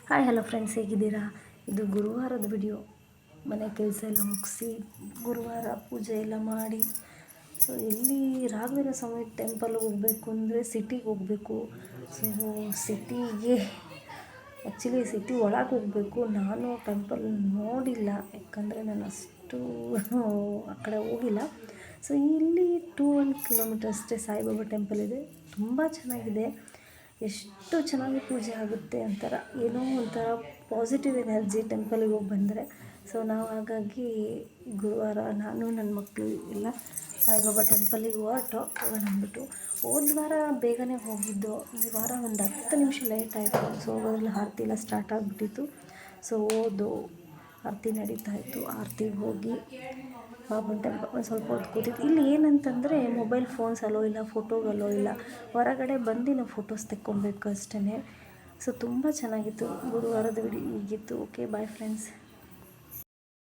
Hi hello friends, ಹೇಗಿದ್ದೀರಾ? ಇದು ಗುರುವಾರದ video. ಮನೆ ಕೆಲಸ ಎಲ್ಲ ಮುಗಿಸಿ ಗುರುವಾರ ಪೂಜೆ ಎಲ್ಲ ಮಾಡಿ ಸೊ ಇಲ್ಲಿ ರಾಘವೇಂದ್ರ ಸ್ವಾಮಿ ಟೆಂಪಲ್ಗೆ ಹೋಗಬೇಕು ಅಂದರೆ ಸಿಟಿಗೆ ಹೋಗಬೇಕು. ಸೊ ಸಿಟಿಗೆ ಆ್ಯಕ್ಚುಲಿ ಸಿಟಿ ಒಳಗೆ ಹೋಗಬೇಕು. ನಾನು ಟೆಂಪಲ್ ನೋಡಿಲ್ಲ, ಯಾಕಂದರೆ ನಾನು ಅಷ್ಟು ಆ ಕಡೆ ಹೋಗಿಲ್ಲ. ಸೊ ಇಲ್ಲಿ 2-1 ಕಿಲೋಮೀಟರ್ ಅಷ್ಟೇ ಸಾಯಿಬಾಬಾ ಟೆಂಪಲ್ ಇದೆ. ತುಂಬ ಚೆನ್ನಾಗಿದೆ. ಎಷ್ಟು ಚೆನ್ನಾಗಿ ಪೂಜೆ ಆಗುತ್ತೆ, ಏನೋ ಒಂಥರ ಪಾಸಿಟಿವ್ ಎನರ್ಜಿ ಟೆಂಪಲಿಗೆ ಹೋಗಿ ಬಂದರೆ. ಸೊ ನಾವು ಹಾಗಾಗಿ ಗುರುವಾರ ನಾನು ನನ್ನ ಮಕ್ಕಳು ಎಲ್ಲ ಸಾಯಿಬಾಬಾ ಟೆಂಪಲಿಗೆ ಹೋಗೋಣ ಅಂದ್ಬಿಟ್ಟು ಹೋದ ವಾರ ಬೇಗನೆ ಹೋಗಿದ್ದು. ಈ ವಾರ ಒಂದು 10 ನಿಮಿಷ ಲೇಟ್ ಆಯಿತು. ಸೊ ಹೋಗೋದ್ರಲ್ಲಿ ಆರತಿ ಎಲ್ಲ ಸ್ಟಾರ್ಟ್ ಆಗಿಬಿಟ್ಟಿತ್ತು. ಸೊ ಆರತಿ ನಡೀತಾ ಇತ್ತು. ಆರತಿಗೆ ಹೋಗಿ ಬಾಬನ ಟೆಂಪಲ್ ಒಂದು ಸ್ವಲ್ಪ ಹೊತ್ತು ಕೂತಿದ್ದು. ಇಲ್ಲಿ ಏನಂತಂದರೆ ಮೊಬೈಲ್ ಫೋನ್ಸ್ ಅಲೋ ಇಲ್ಲ, ಫೋಟೋಗೆ ಅಲೋ ಇಲ್ಲ. ಹೊರಗಡೆ ಬಂದು ನಾವು ಫೋಟೋಸ್ ತೆಕ್ಕೊಬೇಕು ಅಷ್ಟೇ. ಸೊ ತುಂಬ ಚೆನ್ನಾಗಿತ್ತು. ಗುರುವಾರದ ವಿಡಿಯೋ ಹೀಗಿತ್ತು. Okay, bye friends.